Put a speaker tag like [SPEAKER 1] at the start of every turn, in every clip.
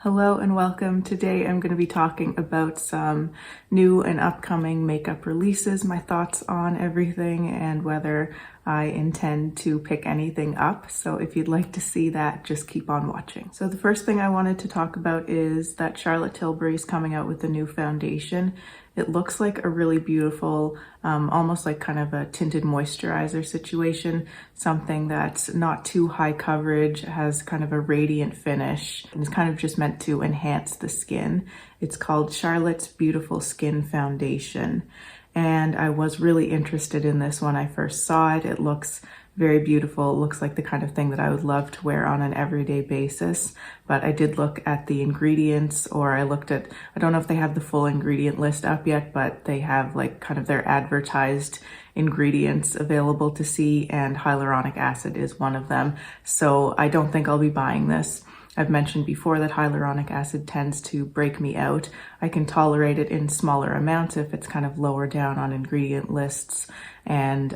[SPEAKER 1] Hello and welcome. Today I'm going to be talking about some new and upcoming makeup releases, my thoughts on everything, and whether I intend to pick anything up. So if you'd like to see that, just keep on watching. So the first thing I wanted to talk about is that Charlotte Tilbury is coming out with a new foundation. It looks like a really beautiful, almost like kind of a tinted moisturizer situation, something that's not too high coverage, has kind of a radiant finish, and is kind of just meant to enhance the skin. It's called Charlotte's Beautiful Skin Foundation, and I was really interested in this when I first saw it. It looks very beautiful. It looks like the kind of thing that I would love to wear on an everyday basis. But I did look at the ingredients, or I looked at, I don't know if they have the full ingredient list up yet, but they have like kind of their advertised ingredients available to see, and hyaluronic acid is one of them. So I don't think I'll be buying this. I've mentioned before that hyaluronic acid tends to break me out. I can tolerate it in smaller amounts if it's kind of lower down on ingredient lists, and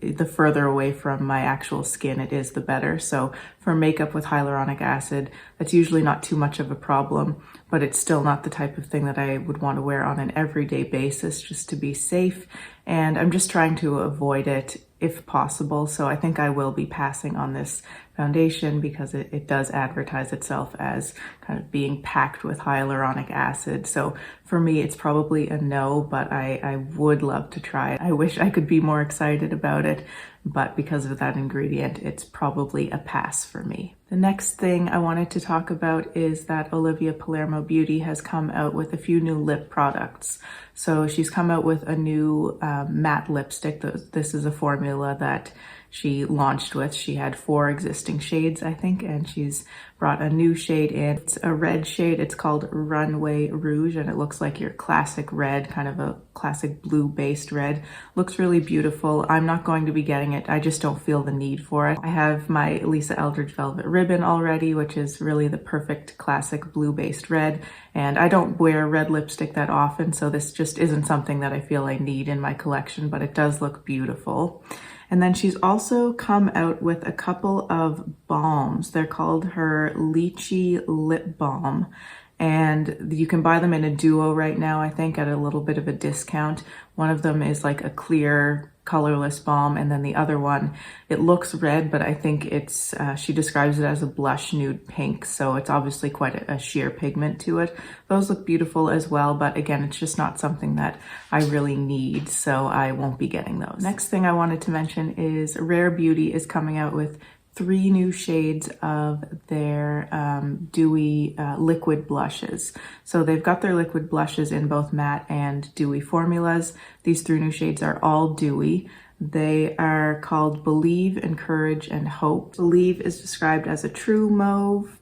[SPEAKER 1] the further away from my actual skin it is, the better. So for makeup with hyaluronic acid, that's usually not too much of a problem, but it's still not the type of thing that I would want to wear on an everyday basis, just to be safe. And I'm just trying to avoid it if possible. So I think I will be passing on this foundation because it does advertise itself as kind of being packed with hyaluronic acid. So for me, it's probably a no, but I would love to try it. I wish I could be more excited about it, but because of that ingredient, it's probably a pass for me. The next thing I wanted to talk about is that Olivia Palermo Beauty has come out with a few new lip products. So she's come out with a new matte lipstick. This is a formula that she launched with. She had 4 existing shades, I think, and she's brought a new shade in. It's a red shade. It's called Runway Rouge, and it looks like your classic red, kind of a classic blue-based red. Looks really beautiful. I'm not going to be getting it. I just don't feel the need for it. I have my Lisa Eldridge Velvet Ribbon already, which is really the perfect classic blue-based red, and I don't wear red lipstick that often, so this just isn't something that I feel I need in my collection, but it does look beautiful. And then she's also come out with a couple of balms. They're called her Lychee Lip Balm, and you can buy them in a duo right now, I think, at a little bit of a discount. One of them is like a clear, colorless balm, and then the other one, it looks red, but I think it's, she describes it as a blush nude pink, so it's obviously quite a sheer pigment to it. Those look beautiful as well, but again, it's just not something that I really need, so I won't be getting those. Next thing I wanted to mention is Rare Beauty is coming out with 3 new shades of their dewy liquid blushes. So they've got their liquid blushes in both matte and dewy formulas. These 3 new shades are all dewy. They are called Believe, Encourage, and Hope. Believe is described as a true mauve.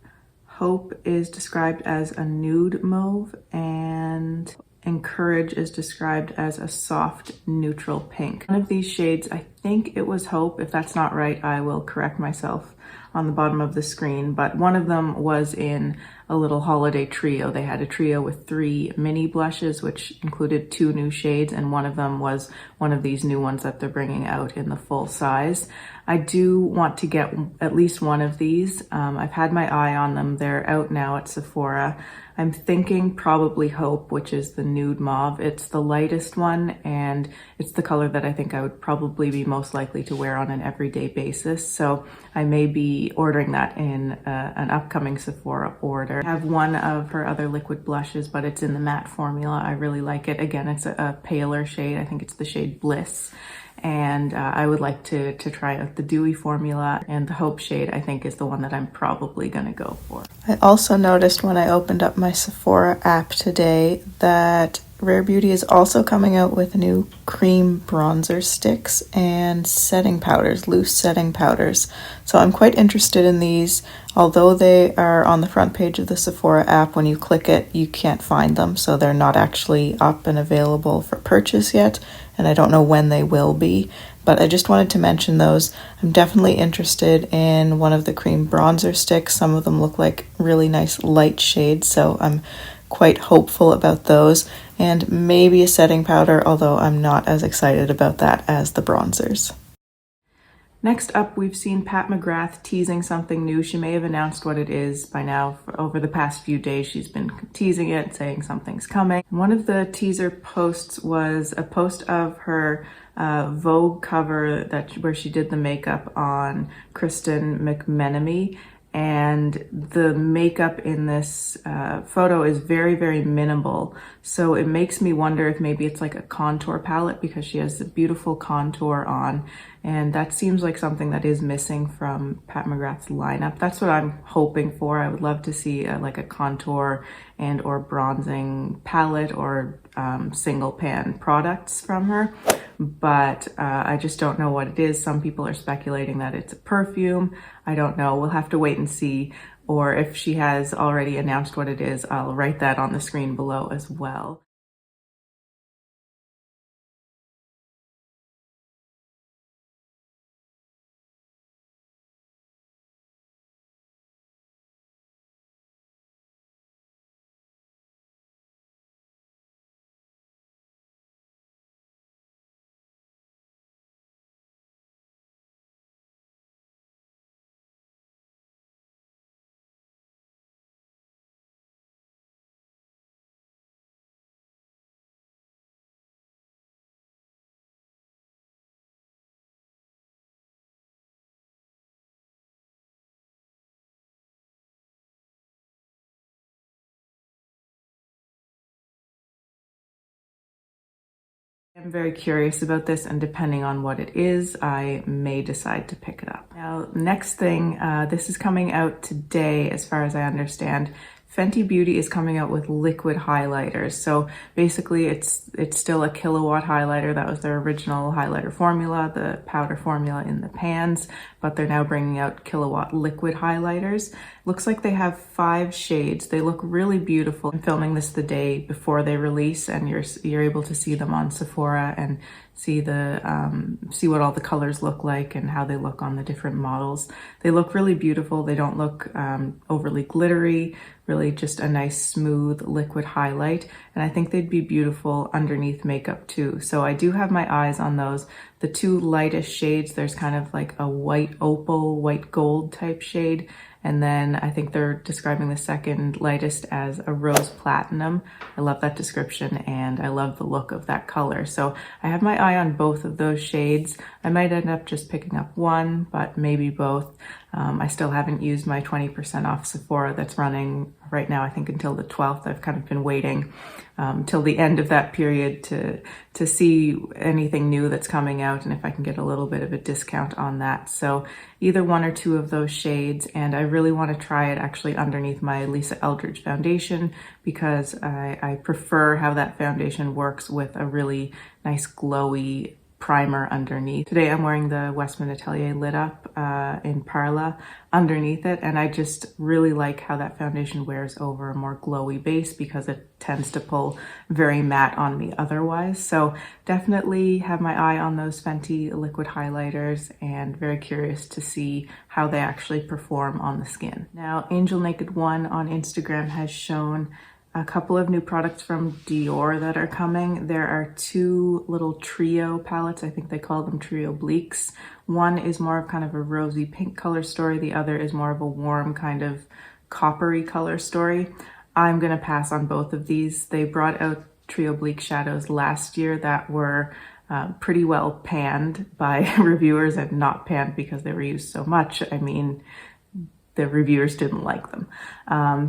[SPEAKER 1] Hope is described as a nude mauve, and Encourage is described as a soft neutral pink. One of these shades, I think it was Hope. If that's not right, I will correct myself on the bottom of the screen, but one of them was in a little holiday trio. They had a trio with 3 mini blushes, which included 2 new shades, and one of them was one of these new ones that they're bringing out in the full size. I do want to get at least one of these. I've had my eye on them. They're out now at Sephora. I'm thinking probably Hope, which is the nude mauve. It's the lightest one, and it's the color that I think I would probably be most likely to wear on an everyday basis. So I may be ordering that in an upcoming Sephora order. I have one of her other liquid blushes, but it's in the matte formula. I really like it. Again, it's a paler shade. I think it's the shade Bliss. And I would like to try out the dewy formula, and the Hope shade I think is the one that I'm probably gonna go for. I also noticed when I opened up my Sephora app today that Rare Beauty is also coming out with new cream bronzer sticks and setting powders, loose setting powders. So I'm quite interested in these. Although they are on the front page of the Sephora app, when you click it, you can't find them. So they're not actually up and available for purchase yet, and I don't know when they will be. But I just wanted to mention those. I'm definitely interested in one of the cream bronzer sticks. Some of them look like really nice light shades, so I'm quite hopeful about those, and maybe a setting powder, although I'm not as excited about that as the bronzers. Next up, we've seen Pat McGrath teasing something new. She may have announced what it is by now. Over the past few days, she's been teasing it, saying something's coming. One of the teaser posts was a post of her Vogue cover where she did the makeup on Kristen McMenemy. And the makeup in this photo is very, very minimal. So it makes me wonder if maybe it's like a contour palette, because she has the beautiful contour on. And that seems like something that is missing from Pat McGrath's lineup. That's what I'm hoping for. I would love to see like a contour and or bronzing palette or single pan products from her. But I just don't know what it is. Some people are speculating that it's a perfume. I don't know. We'll have to wait and see. Or if she has already announced what it is, I'll write that on the screen below as well. I'm very curious about this, and depending on what it is, I may decide to pick it up. Now, next thing, this is coming out today, as far as I understand. Fenty Beauty is coming out with liquid highlighters. So basically it's still a kilowatt highlighter. That was their original highlighter formula, the powder formula in the pans, but they're now bringing out kilowatt liquid highlighters. Looks like they have 5 shades. They look really beautiful. I'm filming this the day before they release, and you're able to see them on Sephora and see what all the colors look like and how they look on the different models. They look really beautiful. They don't look overly glittery, really just a nice smooth liquid highlight. And I think they'd be beautiful underneath makeup too. So I do have my eyes on those. The 2 lightest shades, there's kind of like a white opal, white gold type shade. And then I think they're describing the second lightest as a rose platinum. I love that description, and I love the look of that color. So I have my eye on both of those shades. I might end up just picking up one, but maybe both. I still haven't used my 20% off Sephora that's running right now, I think until the 12th. I've kind of been waiting till the end of that period to see anything new that's coming out and if I can get a little bit of a discount on that. So either 1 or 2 of those shades, and I really want to try it actually underneath my Lisa Eldridge foundation, because I prefer how that foundation works with a really nice glowy primer underneath. Today I'm wearing the Westman Atelier Lit Up in Pärla underneath it, and I just really like how that foundation wears over a more glowy base, because it tends to pull very matte on me otherwise. So definitely have my eye on those Fenty liquid highlighters, and very curious to see how they actually perform on the skin. Now, Angel Naked One on Instagram has shown a couple of new products from Dior that are coming. There are 2 little trio palettes. I think they call them trio bleaks. One is more of kind of a rosy pink color story. The other is more of a warm kind of coppery color story. I'm gonna pass on both of these. They brought out trio bleak shadows last year that were pretty well panned by reviewers, and not panned because they were used so much. I mean, the reviewers didn't like them.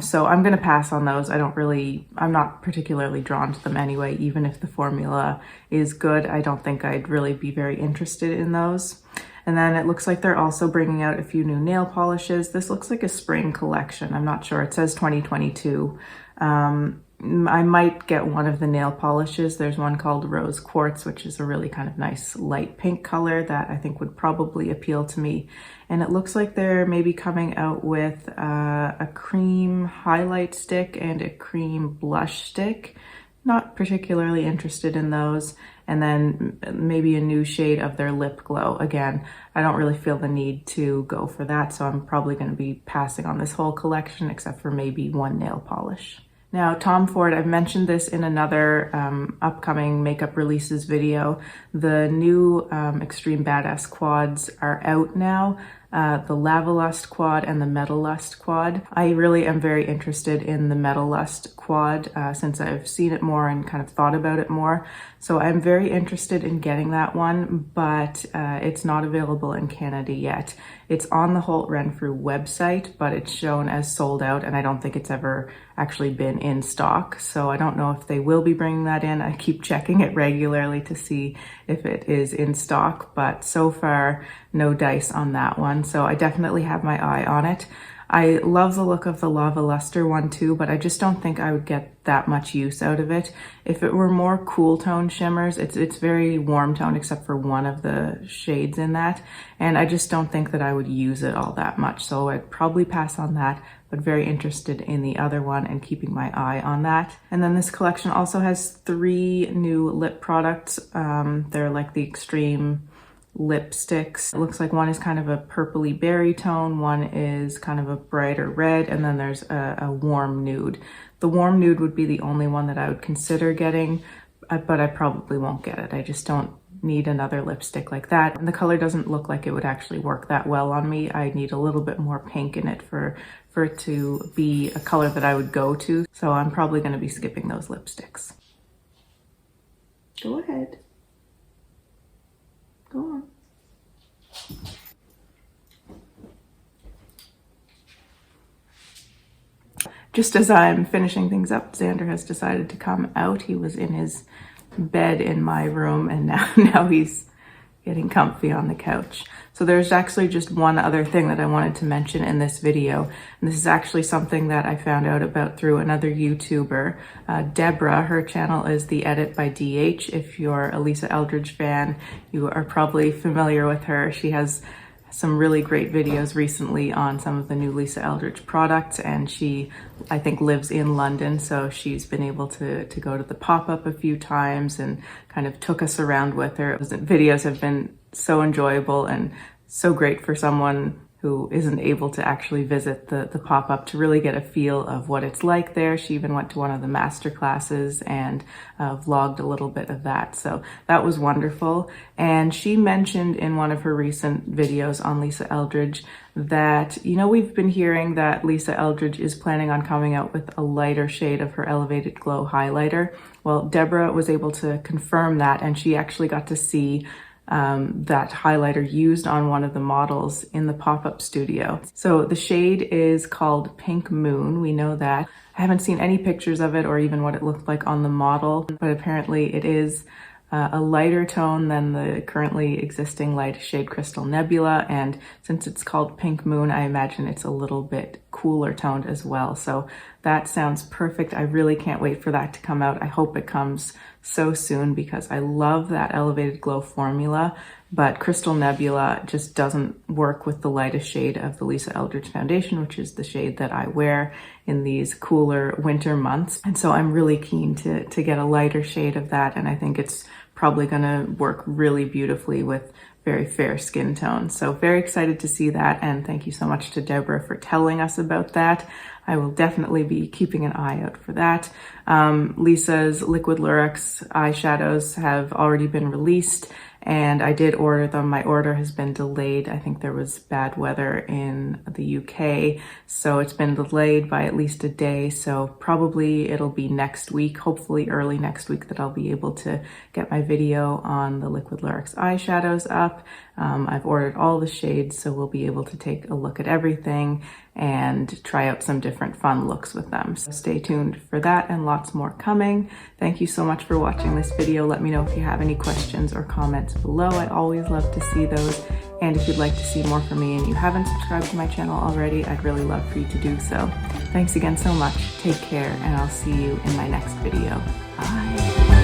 [SPEAKER 1] So I'm gonna pass on those. I'm not particularly drawn to them anyway. Even if the formula is good, I don't think I'd really be very interested in those. And then it looks like they're also bringing out a few new nail polishes. This looks like a spring collection. I'm not sure. It says 2022. I might get one of the nail polishes. There's one called Rose Quartz, which is a really kind of nice light pink color that I think would probably appeal to me. And it looks like they're maybe coming out with a cream highlight stick and a cream blush stick. Not particularly interested in those. And then maybe a new shade of their lip glow. Again, I don't really feel the need to go for that, so I'm probably going to be passing on this whole collection, except for maybe one nail polish. Now, Tom Ford, I've mentioned this in another upcoming makeup releases video. The new Extreme Badass quads are out now. The Lava Lust quad and the Metal Lust quad. I really am very interested in the Metal Lust quad since I've seen it more and kind of thought about it more. So I'm very interested in getting that one, but it's not available in Canada yet. It's on the Holt Renfrew website, but it's shown as sold out, and I don't think it's ever actually been in stock. So I don't know if they will be bringing that in. I keep checking it regularly to see if it is in stock, but so far no dice on that one. So I definitely have my eye on it. I love the look of the Lava Luster one too, but I just don't think I would get that much use out of it. If it were more cool tone shimmers, it's very warm tone except for one of the shades in that, and I just don't think that I would use it all that much. So I'd probably pass on that, but very interested in the other one and keeping my eye on that. And then this collection also has 3 new lip products. They're like the Extreme lipsticks. It looks like one is kind of a purpley berry tone, one is kind of a brighter red, and then there's a warm nude. The warm nude would be the only one that I would consider getting, but I probably won't get it. I just don't need another lipstick like that. And the color doesn't look like it would actually work that well on me. I need a little bit more pink in it for it to be a color that I would go to. So I'm probably going to be skipping those lipsticks. Go ahead. Go on. Just as I'm finishing things up, Xander has decided to come out. He was in his bed in my room, and now he's getting comfy on the couch. So there's actually just one other thing that I wanted to mention in this video. And this is actually something that I found out about through another YouTuber, Deborah. Her channel is The Edit by DH. If you're a Lisa Eldridge fan, you are probably familiar with her. She has some really great videos recently on some of the new Lisa Eldridge products, and she, I think, lives in London, so she's been able to go to the pop-up a few times and kind of took us around with her. The videos have been so enjoyable and so great for someone who isn't able to actually visit the pop-up to really get a feel of what it's like there. She even went to one of the master classes and vlogged a little bit of that. So that was wonderful. And she mentioned in one of her recent videos on Lisa Eldridge that, you know, we've been hearing that Lisa Eldridge is planning on coming out with a lighter shade of her Elevated Glow highlighter. Well, Deborah was able to confirm that, and she actually got to see that highlighter used on one of the models in the pop-up studio. So the shade is called Pink Moon. We know that. I haven't seen any pictures of it or even what it looked like on the model, but apparently it is a lighter tone than the currently existing light shade Crystal Nebula, and since it's called Pink Moon, I imagine it's a little bit cooler toned as well. So that sounds perfect. I really can't wait for that to come out. I hope it comes so soon because I love that Elevated Glow formula, but Crystal Nebula just doesn't work with the lightest shade of the Lisa Eldridge foundation, which is the shade that I wear in these cooler winter months. And so I'm really keen to get a lighter shade of that, and I think it's probably gonna work really beautifully with very fair skin tone. So very excited to see that, and thank you so much to Deborah for telling us about that. I will definitely be keeping an eye out for that. Lisa's Liquid Lurex eyeshadows have already been released, and I did order them. My order has been delayed. I think there was bad weather in the UK, so it's been delayed by at least a day. So probably it'll be next week, hopefully early next week, that I'll be able to get my video on the Liquid Lurex eyeshadows up. I've ordered all the shades, so we'll be able to take a look at everything and try out some different fun looks with them. So stay tuned for that and lots more coming. Thank you so much for watching this video. Let me know if you have any questions or comments below. I always love to see those. And if you'd like to see more from me and you haven't subscribed to my channel already, I'd really love for you to do so. Thanks again so much. Take care, and I'll see you in my next video. Bye.